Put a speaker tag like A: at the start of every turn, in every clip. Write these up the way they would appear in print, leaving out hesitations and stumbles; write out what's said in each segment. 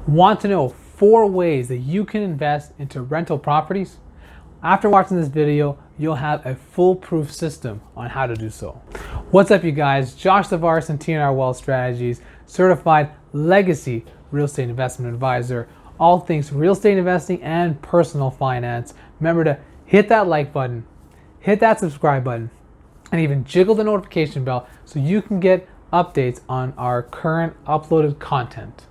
A: Want to know 4 ways that you can invest into rental properties? After watching this video, you'll have a foolproof system on how to do so. What's up, you guys? Josh Tavares and TNR Wealth Strategies, certified legacy real estate investment advisor, all things real estate investing and personal finance. Remember to hit that like button, hit that subscribe button, and even jiggle the notification bell so you can get updates on our current uploaded content.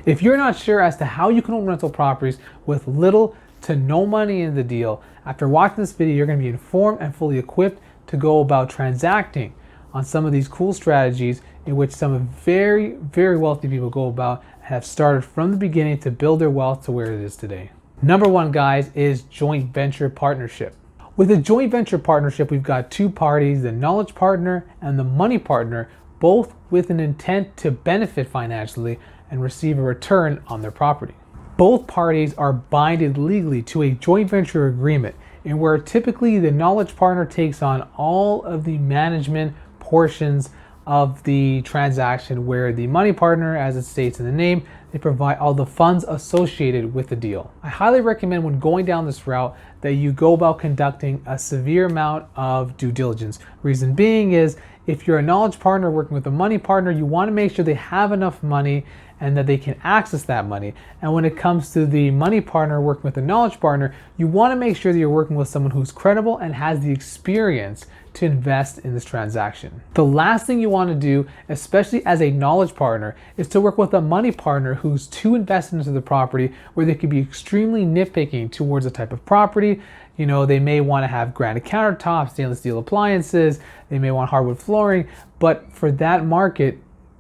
A: If you're not sure as to how you can own rental properties with little to no money in the deal, after watching this video, you're going to be informed and fully equipped to go about transacting on some of these cool strategies in which some of very, very wealthy people go about and have started from the beginning to build their wealth to where it is today. Number 1, guys, is joint venture partnership. With a joint venture partnership, we've got 2 parties, the knowledge partner and the money partner, both with an intent to benefit financially and receive a return on their property. Both parties are binded legally to a joint venture agreement, in where typically the knowledge partner takes on all of the management portions of the transaction, where the money partner, as it states in the name, they provide all the funds associated with the deal. I highly recommend, when going down this route, that you go about conducting a severe amount of due diligence. Reason being is, if you're a knowledge partner working with a money partner, you want to make sure they have enough money and that they can access that money. And when it comes to the money partner working with a knowledge partner, you want to make sure that you're working with someone who's credible and has the experience to invest in this transaction. The last thing you want to do, especially as a knowledge partner, is to work with a money partner who's too invested into the property, where they could be extremely nitpicking towards the type of property. You know, they may want to have granite countertops, stainless steel appliances, they may want hardwood flooring, but for that market,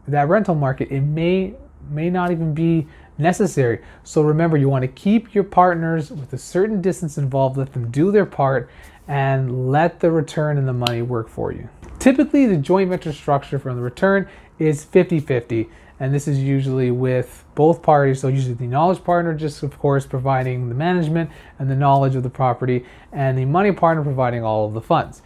A: that rental market, it may not even be necessary. So remember, you want to keep your partners with a certain distance involved, let them do their part, and let the return and the money work for you. Typically, the joint venture structure from the return is 50-50, and this is usually with both parties. So usually the knowledge partner just, of course, providing the management and the knowledge of the property, and the money partner providing all of the funds.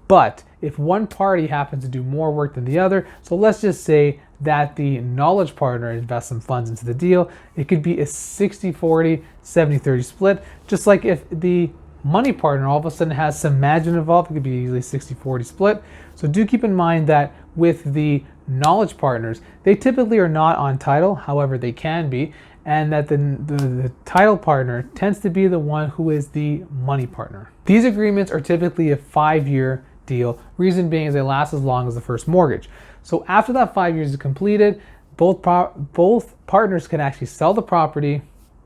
A: But if one party happens to do more work than the other, so let's just say that the knowledge partner invests some funds into the deal, it could be a 60-40, 70-30 split. Just like if the money partner all of a sudden has some management involved, it could be easily 60-40 split. So do keep in mind that with the knowledge partners, they typically are not on title, however they can be, and that the title partner tends to be the one who is the money partner. These agreements are typically a 5-year deal. Reason being is they last as long as the first mortgage. So after that 5 years is completed, both partners can actually sell the property.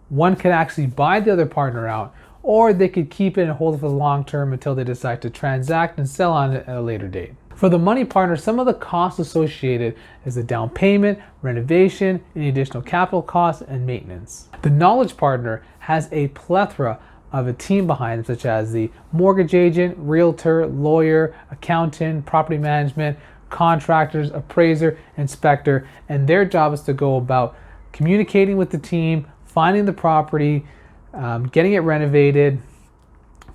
A: One can actually buy the other partner out, or they could keep it and hold it for the long term until they decide to transact and sell on it at a later date. For the money partner, some of the costs associated is the down payment, renovation, any additional capital costs, and maintenance. The knowledge partner has a plethora of a team behind them, such as the mortgage agent, realtor, lawyer, accountant, property management, contractors, appraiser, inspector, and their job is to go about communicating with the team, finding the property, getting it renovated,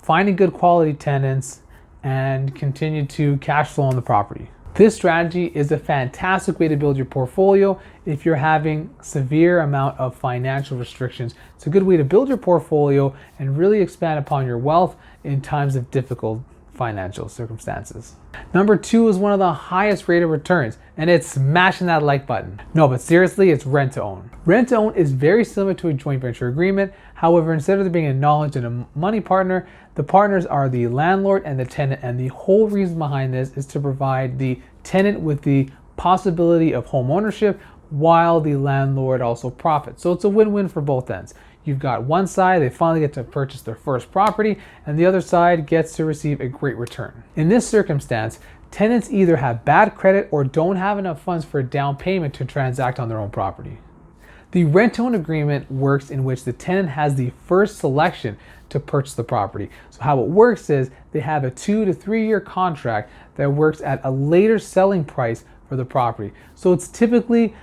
A: finding good quality tenants, and continue to cash flow on the property. This strategy is a fantastic way to build your portfolio if you're having severe amount of financial restrictions. It's a good way to build your portfolio and really expand upon your wealth in times of difficult financial circumstances. Number 2 is one of the highest rate of returns, and it's smashing that like button. No, but seriously, it's rent to own. Rent to own is very similar to a joint venture agreement. However, instead of there being a knowledge and a money partner, the partners are the landlord and the tenant, and the whole reason behind this is to provide the tenant with the possibility of home ownership while the landlord also profits. So it's a win-win for both ends. You've got one side, they finally get to purchase their first property, and the other side gets to receive a great return. In this circumstance, tenants either have bad credit or don't have enough funds for a down payment to transact on their own property. The rent-to-own agreement works in which the tenant has the first selection to purchase the property. So how it works is they have a 2 to 3 year contract that works at a later selling price for the property. So it's typically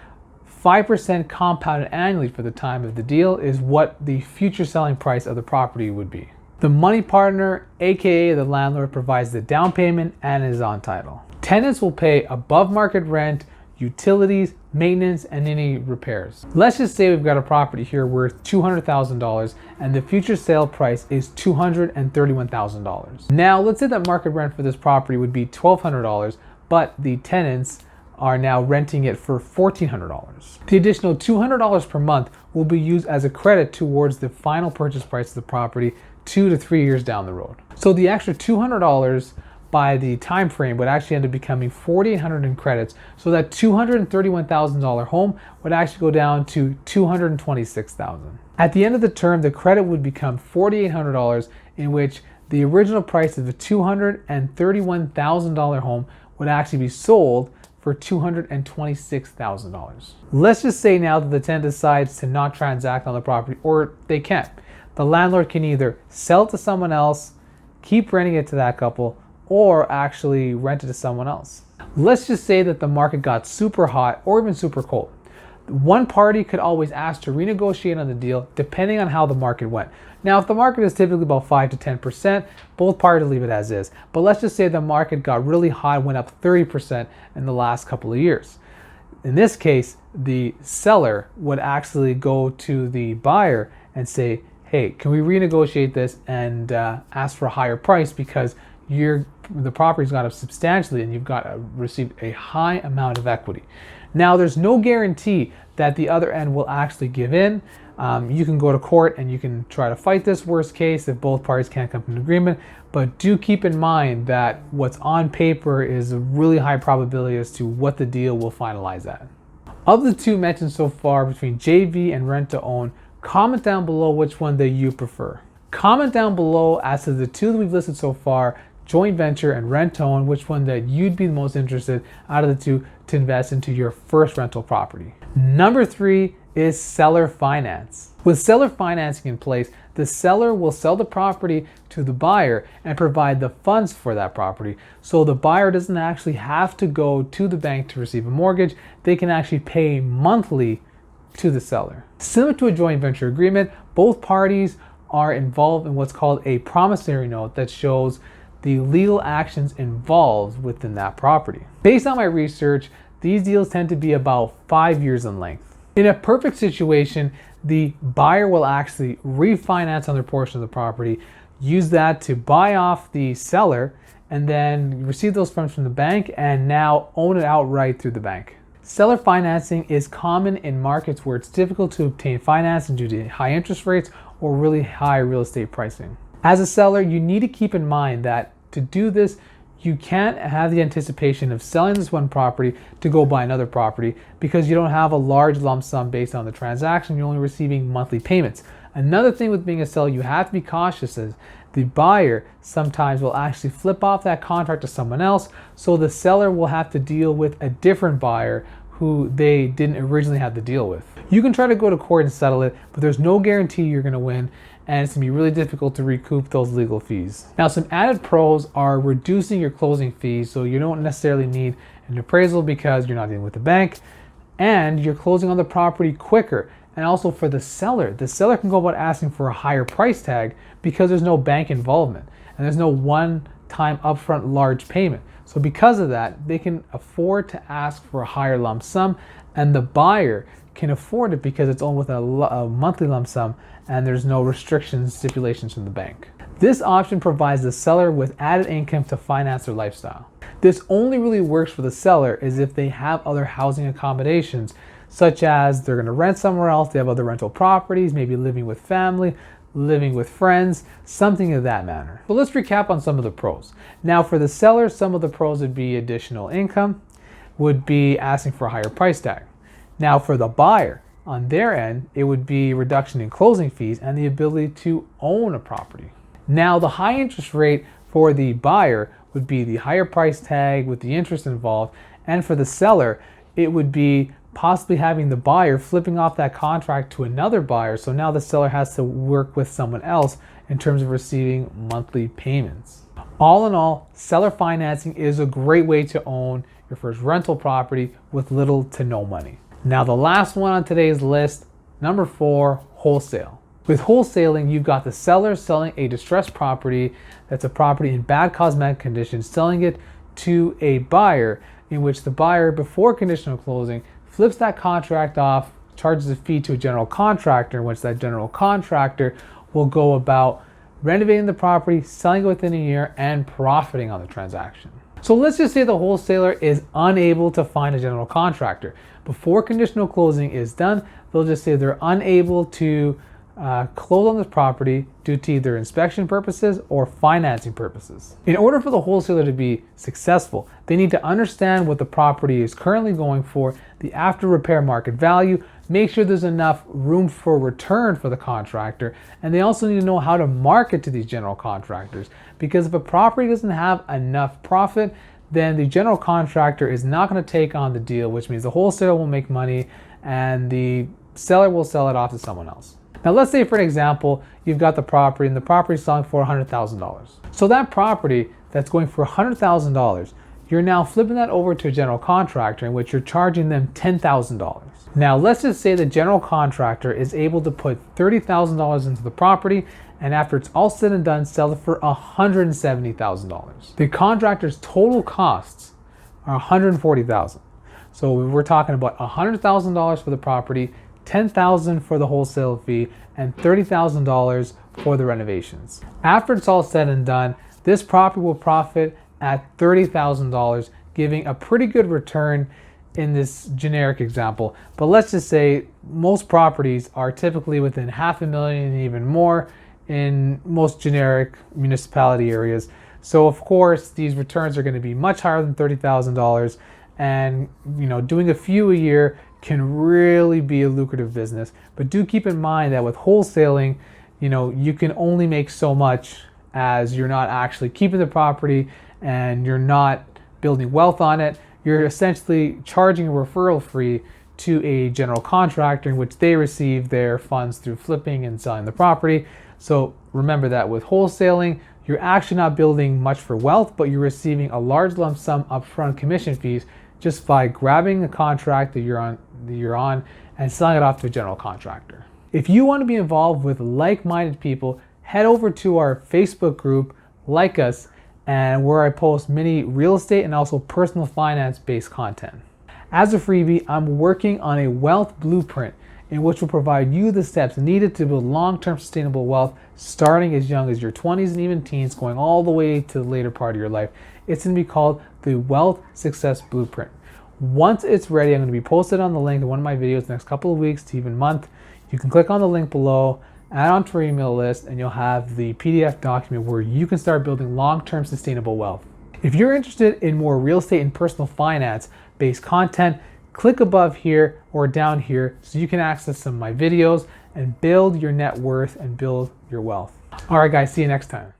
A: 5% compounded annually for the time of the deal is what the future selling price of the property would be. The money partner, aka the landlord, provides the down payment and is on title. Tenants will pay above market rent utilities, maintenance, and any repairs. Let's just say we've got a property here worth $200,000 and the future sale price is $231,000. Now, let's say that market rent for this property would be $1,200, but the tenants are now renting it for $1,400. The additional $200 per month will be used as a credit towards the final purchase price of the property 2 to 3 years down the road. So the extra $200 by the time frame would actually end up becoming $4,800 in credits, so that $231,000 home would actually go down to $226,000. At the end of the term, the credit would become $4,800, in which the original price of the $231,000 home would actually be sold for $226,000. Let's just say now that the tenant decides to not transact on the property, or they can't. The landlord can either sell it to someone else, keep renting it to that couple, or actually rent it to someone else. Let's just say that the market got super hot or even super cold. One party could always ask to renegotiate on the deal depending on how the market went. Now, if the market is typically about 5 to 10%, both parties leave it as is. But let's just say the market got really hot, went up 30% in the last couple of years. In this case, the seller would actually go to the buyer and say, hey, can we renegotiate this and ask for a higher price, because the property's gone up substantially and you've received a high amount of equity. Now, there's no guarantee that the other end will actually give in. You can go to court and you can try to fight this, worst case, if both parties can't come to an agreement. But do keep in mind that what's on paper is a really high probability as to what the deal will finalize at. Of the two mentioned so far between JV and rent to own, comment down below which one that you prefer. Comment down below as to the two that we've listed so far, joint venture and rent to own, which one that you'd be the most interested out of the two to invest into your first rental property. Number 3 is seller finance. With seller financing in place, the seller will sell the property to the buyer and provide the funds for that property. So the buyer doesn't actually have to go to the bank to receive a mortgage. They can actually pay monthly to the seller. Similar to a joint venture agreement, both parties are involved in what's called a promissory note that shows the legal actions involved within that property. Based on my research, these deals tend to be about 5 years in length. In a perfect situation, the buyer will actually refinance on their portion of the property, use that to buy off the seller, and then receive those funds from the bank and now own it outright through the bank. Seller financing is common in markets where it's difficult to obtain financing due to high interest rates or really high real estate pricing. As a seller, you need to keep in mind that to do this, you can't have the anticipation of selling this one property to go buy another property, because you don't have a large lump sum based on the transaction. You're only receiving monthly payments. Another thing with being a seller, you have to be cautious, as the buyer sometimes will actually flip off that contract to someone else, so the seller will have to deal with a different buyer who they didn't originally have to deal with. You can try to go to court and settle it, but there's no guarantee you're going to win, and it's going to be really difficult to recoup those legal fees. Now, some added pros are reducing your closing fees, so you don't necessarily need an appraisal because you're not dealing with the bank, and you're closing on the property quicker. And also for the seller can go about asking for a higher price tag because there's no bank involvement and there's no one-time upfront large payment. So because of that, they can afford to ask for a higher lump sum, and the buyer can afford it because it's owned with a monthly lump sum and there's no restrictions, stipulations from the bank. This option provides the seller with added income to finance their lifestyle. This only really works for the seller is if they have other housing accommodations, such as they're going to rent somewhere else, they have other rental properties, maybe living with family, living with friends, something of that manner. So let's recap on some of the pros. Now, for the seller, some of the pros would be additional income, would be asking for a higher price tag. Now, for the buyer, on their end, it would be reduction in closing fees and the ability to own a property. Now, the high interest rate for the buyer would be the higher price tag with the interest involved, and for the seller, it would be possibly having the buyer flipping off that contract to another buyer, so now the seller has to work with someone else in terms of receiving monthly payments. All in all, seller financing is a great way to own your first rental property with little to no money. Now, the last one on today's list, number 4, wholesale. With wholesaling, you've got the seller selling a distressed property that's a property in bad cosmetic condition, selling it to a buyer in which the buyer, before conditional closing, flips that contract off, charges a fee to a general contractor, in which that general contractor will go about renovating the property, selling it within a year, and profiting on the transaction. So let's just say the wholesaler is unable to find a general contractor. Before conditional closing is done, they'll just say they're unable to close on this property due to either inspection purposes or financing purposes. In order for the wholesaler to be successful, they need to understand what the property is currently going for, the after repair market value, make sure there's enough room for return for the contractor, and they also need to know how to market to these general contractors, because if a property doesn't have enough profit, then the general contractor is not going to take on the deal, which means the wholesaler will make money and the seller will sell it off to someone else. Now let's say, for an example, you've got the property and the property is selling for $100,000. So that property that's going for $100,000, you're now flipping that over to a general contractor in which you're charging them $10,000. Now let's just say the general contractor is able to put $30,000 into the property, and after it's all said and done, sell it for $170,000. The contractor's total costs are $140,000. So we're talking about $100,000 for the property, $10,000 for the wholesale fee, and $30,000 for the renovations. After it's all said and done, this property will profit at $30,000, giving a pretty good return in this generic example. But let's just say most properties are typically within $500,000 and even more in most generic municipality areas. So of course, these returns are going to be much higher than $30,000, and doing a few a year can really be a lucrative business. But do keep in mind that with wholesaling, you can only make so much, as you're not actually keeping the property and you're not building wealth on it. You're essentially charging a referral fee to a general contractor in which they receive their funds through flipping and selling the property. So remember that with wholesaling, you're actually not building much for wealth, but you're receiving a large lump sum upfront commission fees just by grabbing a contract that you're on and selling it off to a general contractor. If you want to be involved with like-minded people, head over to our Facebook group, like us, and where I post many real estate and also personal finance based content. As a freebie, I'm working on a wealth blueprint in which will provide you the steps needed to build long-term sustainable wealth, starting as young as your 20s and even teens, going all the way to the later part of your life. It's going to be called the Wealth Success Blueprint. Once it's ready, I'm going to be posted on the link in one of my videos the next couple of weeks to even month. You can click on the link below, add onto our email list, and you'll have the PDF document where you can start building long-term sustainable wealth. If you're interested in more real estate and personal finance based content, click above here or down here so you can access some of my videos and build your net worth and build your wealth. All right, guys, see you next time.